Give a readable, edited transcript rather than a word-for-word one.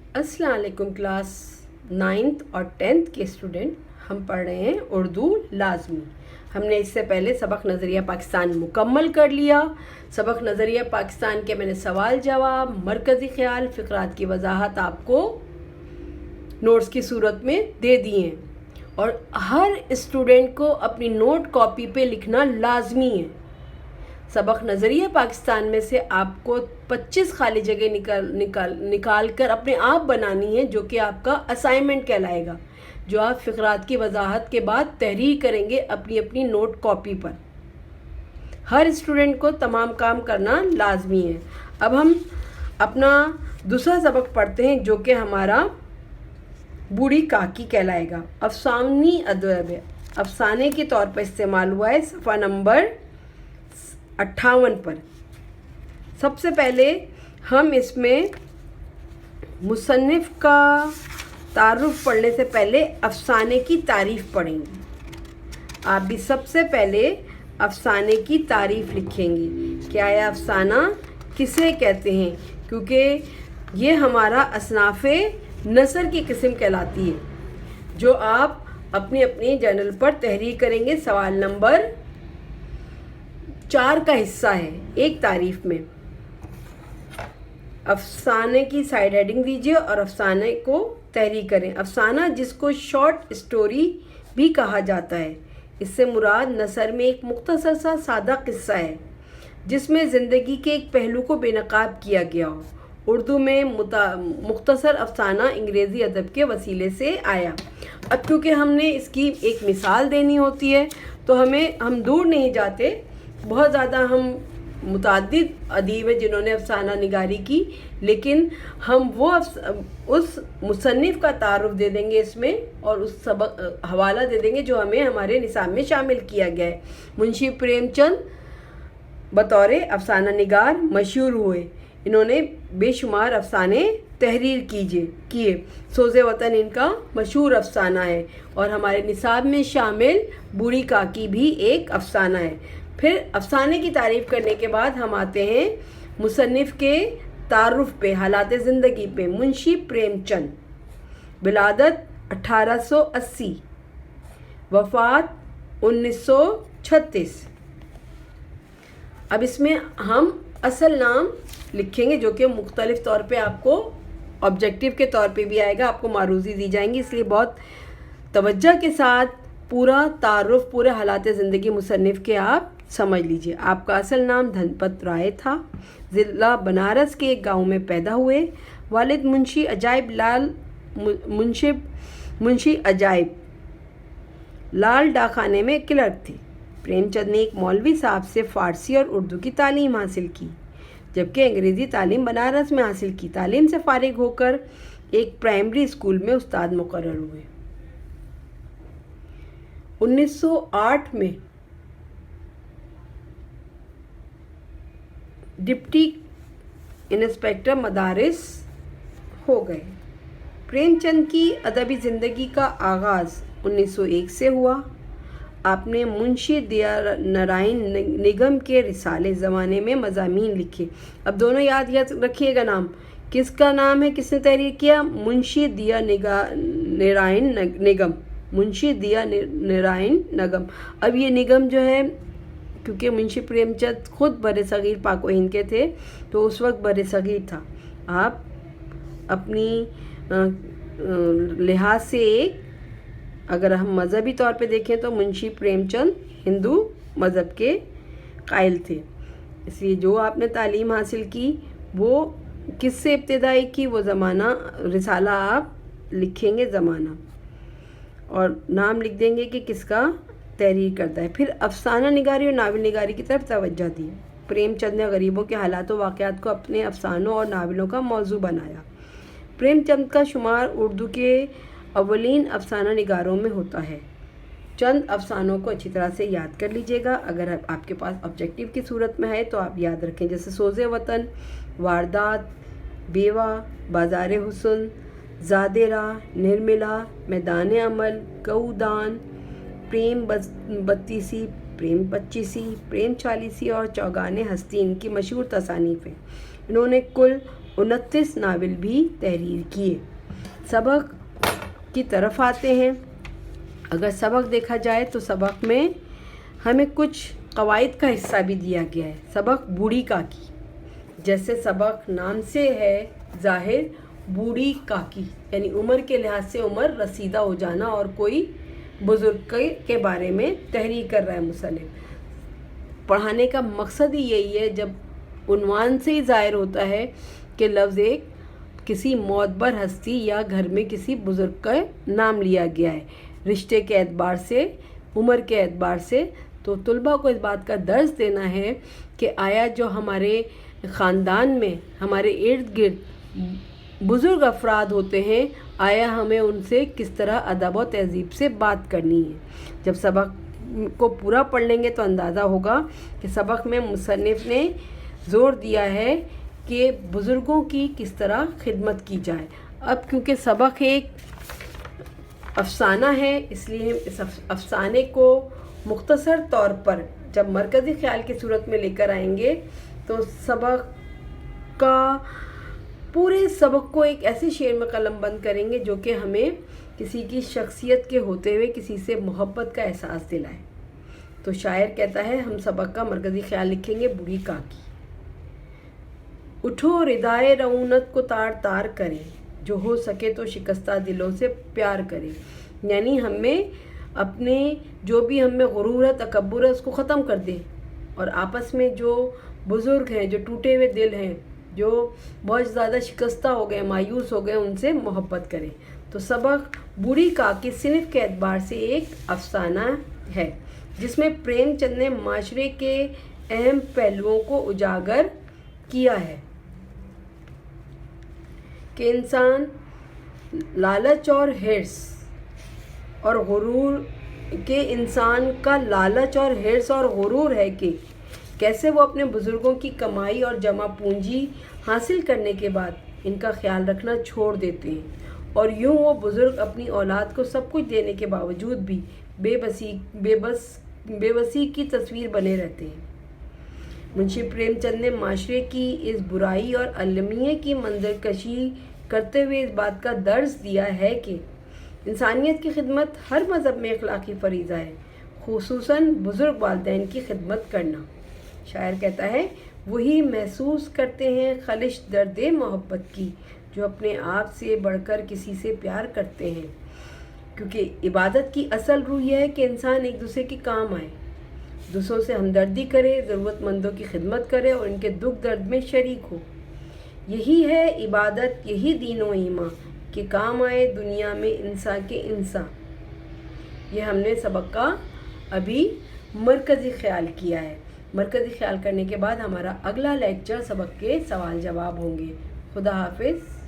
अस्सलाम वालेकुम class 9th और 10th के स्टूडेंट। हम पढ़ रहे हैं उर्दू लाजमी। हमने इससे पहले सबक नज़रिया पाकिस्तान मुकम्मल कर लिया। सबक नज़रिया पाकिस्तान के मैंने सवाल जवाब, मरकज़ी ख़्याल, फ़िक़रात की वजाहत आपको नोट्स की सूरत में दे दिए हैं और हर स्टूडेंट को अपनी नोट कॉपी पे लिखना लाजमी है। सबक नज़रिया पाकिस्तान में से आपको 25 खाली जगह निकाल कर अपने आप बनानी है, जो कि आपका असाइनमेंट कहलाएगा, जो आप फ़िक़रात की वजाहत के बाद तहरीर करेंगे अपनी अपनी नोट कॉपी पर। हर स्टूडेंट को तमाम काम करना लाजमी है। अब हम अपना दूसरा सबक पढ़ते हैं, जो कि हमारा बूढ़ी काकी कहलाएगा। अफसानी अदब है, अफसाने के तौर पर इस्तेमाल हुआ है सफ़ा नंबर 58 पर। सबसे पहले हम इसमें मुसन्निफ़ का तारुफ पढ़ने से पहले अफसाने की तारीफ़ पढ़ेंगे। आप भी सबसे पहले अफसाने की तारीफ़ लिखेंगे। क्या है अफसाना, किसे कहते हैं, क्योंकि ये हमारा असनाफ़े नसर की किस्म कहलाती है, जो आप अपनी अपनी जर्नल पर तहरीर करेंगे। सवाल नंबर 4 का हिस्सा है एक तारीफ में। अफसाने की साइड हेडिंग दीजिए और अफसाने को तहरीर करें। अफसाना, जिसको शॉर्ट स्टोरी भी कहा जाता है, इससे मुराद नसर में एक मुख्तसर सा सादा किस्सा है जिसमें ज़िंदगी के एक पहलू को बेनकाब किया गया हो। उर्दू में मुख्तसर अफसाना अंग्रेज़ी अदब के वसीले से आया। अब क्योंकि हमने इसकी एक मिसाल देनी होती है, तो हम दूर नहीं जाते। बहुत ज़्यादा हम मुताद्दिद अदीब हैं जिन्होंने अफसाना निगारी की, लेकिन हम वो उस मुसन्निफ़ का तारुफ दे देंगे इसमें, और उस सबक हवाला दे देंगे जो हमें हमारे निसाब में शामिल किया गया है। मुंशी प्रेमचंद बतौर अफसाना निगार मशहूर हुए। इन्होंने बेशुमार अफसाने तहरीर किए। सोज़े वतन इनका मशहूर अफसाना है और हमारे निसाब में शामिल बूढ़ी काकी भी एक अफसाना है। फिर अफसाने की तारीफ़ करने के बाद हम आते हैं मुसन्निफ़ के तारुफ पे, हालात ज़िंदगी पे। मुंशी प्रेमचंद, विलादत 1880, वफ़ात 1936। अब इसमें हम असल नाम लिखेंगे, जो कि मुख्तलिफ़ तौर पे आपको ऑब्जेक्टिव के तौर पे भी आएगा, आपको मारूज़ी दी जाएंगी, इसलिए बहुत तवज्जो के साथ पूरा तारुफ, पूरे हालात ज़िंदगी मुसन्निफ़ के आप समझ लीजिए। आपका असल नाम धनपत राय था। ज़िला बनारस के एक गांव में पैदा हुए। वालिद मुंशी अजायब लाल डाकखाने में क्लर्क थे। प्रेमचंद ने एक मौलवी साहब से फ़ारसी और उर्दू की तालीम हासिल की, जबकि अंग्रेज़ी तालीम बनारस में हासिल की। तालीम से फ़ारिग होकर एक प्राइमरी स्कूल में उस्ताद मुकर्रर हुए। 1908 में डिप्टी इंस्पेक्टर मदारिस हो गए। प्रेमचंद की अदबी ज़िंदगी का आगाज़ 1901 से हुआ। आपने मुंशी दिया नारायण निगम के रिसाले ज़माने में मज़ामीन लिखे। अब दोनों याद रखिएगा नाम, किसका नाम है, किसने तहरीर किया? मुंशी दिया नारायण निगम, मुंशी दिया नारायण निगम। अब ये निगम जो है, क्योंकि मुंशी प्रेमचंद खुद बड़े सगीर पाक व हिंद के थे, तो उस वक्त बड़े सगीर था। आप अपनी लिहाज से अगर हम मज़हबी तौर पे देखें तो मुंशी प्रेमचंद हिंदू मज़हब के कायल थे, इसलिए जो आपने तालीम हासिल की वो किससे इब्तिदाई की, वो ज़माना रिसाला आप लिखेंगे ज़माना और नाम लिख देंगे कि किसका तहरीर करता है। फिर अफसाना निगारी और नावल निगारी की तरफ तवज्जो दी। प्रेमचंद ने गरीबों के हालात व वाक़यात को अपने अफसानों और नावलों का मौजू बनाया। प्रेमचंद का शुमार उर्दू के अव्वलीन अफसाना निगारों में होता है। चंद अफसानों को अच्छी तरह से याद कर लीजिएगा। अगर आपके पास ऑब्जेक्टिव की सूरत में है तो आप याद रखें, जैसे सोज़े वतन, वारदात, बेवा, बाज़ार हुस्न, ज़ादे राह, निर्मिला, मैदान अमल, गऊदान, प्रेम 32, प्रेम 25, प्रेम 40 और चौगाने हस्ती इनकी मशहूर तसानीफ़ हैं। इन्होंने कुल 29 नावल भी तहरीर किए। सबक की तरफ आते हैं। अगर सबक देखा जाए तो सबक में हमें कुछ कवायद का हिस्सा भी दिया गया है। सबक बूढ़ी काकी, जैसे सबक नाम से है ज़ाहिर, बूढ़ी काकी यानी उम्र के लिहाज से उम्र रसीदा हो जाना और कोई बुज़ुर्ग के बारे में तहरीर कर रहा है मुसन्निफ़। पढ़ाने का मकसद ही यही है, जब उन्वान से ही ज़ाहिर होता है कि लफ्ज़ एक किसी मौतबर हस्ती या घर में किसी बुज़ुर्ग का नाम लिया गया है, रिश्ते के एतबार से, उम्र के एतबार से। तो तुलबा को इस बात का दर्स देना है कि आया जो हमारे ख़ानदान में हमारे इर्द गिर्द बुज़ुर्ग अफराद होते हैं, आया हमें उनसे किस तरह अदब व तहज़ीब से बात करनी है। जब सबक को पूरा पढ़ लेंगे तो अंदाज़ा होगा कि सबक में मुसन्निफ़ ने ज़ोर दिया है कि बुज़ुर्गों की किस तरह खिदमत की जाए। अब क्योंकि सबक एक अफसाना है, इसलिए इस अफसाने को मुख्तसर तौर पर जब मरकज़ी ख़्याल की सूरत में लेकर आएंगे तो सबक का पूरे सबक को एक ऐसे शेर में कलम बंद करेंगे जो कि हमें किसी की शख्सियत के होते हुए किसी से मोहब्बत का एहसास दिलाए। तो शायर कहता है, हम सबक का मरकज़ी ख़्याल लिखेंगे बूढ़ी काकी। उठो रिदाए रऊनत को तार तार करें, जो हो सके तो शिकस्ता दिलों से प्यार करें। यानी हमें अपने जो भी हमें गुरूर है, तकब्बुर है, उसको ख़त्म कर दें और आपस में जो बुज़ुर्ग हैं, जो टूटे हुए दिल हैं, जो बहुत ज़्यादा शिकस्ता हो गए, मायूस हो गए, उनसे मोहब्बत करें। तो सबक बूढ़ी काकी सिनफ के एतबार से एक अफसाना है जिसमें प्रेमचंद ने माशरे के अहम पहलुओं को उजागर किया है कि इंसान लालच और हिर्स और गुरूर के इंसान का लालच और हिर्स और गुरूर है कि कैसे वो अपने बुज़ुर्गों की कमाई और जमा पूंजी हासिल करने के बाद इनका ख्याल रखना छोड़ देते हैं और यूँ वो बुज़ुर्ग अपनी औलाद को सब कुछ देने के बावजूद भी बेबसी की तस्वीर बने रहते हैं। मुंशी प्रेमचंद ने माशरे की इस बुराई और अलमिये की मंजरकशी करते हुए इस बात का दर्स दिया है कि इंसानियत की खिदमत हर मज़हब में अखलाकी फरीज़ा है, खुसूसन बुज़ुर्ग वालिदैन की खिदमत करना। शायर कहता है, वही महसूस करते हैं खलिश दर्द मोहब्बत की जो अपने आप से बढ़कर किसी से प्यार करते हैं, क्योंकि इबादत की असल रूह यह है कि इंसान एक दूसरे के काम आए, दूसरों से हमदर्दी करे, ज़रूरतमंदों की खिदमत करे और इनके दुख दर्द में शरीक हो। यही है इबादत, यही दीन व ईमान कि काम आए दुनिया में इंसान के इंसान। ये हमने सबक का अभी मरकज़ी ख्याल किया है। मरकज़ी ख्याल करने के बाद हमारा अगला लेक्चर सबक के सवाल जवाब होंगे। खुदा हाफिज़।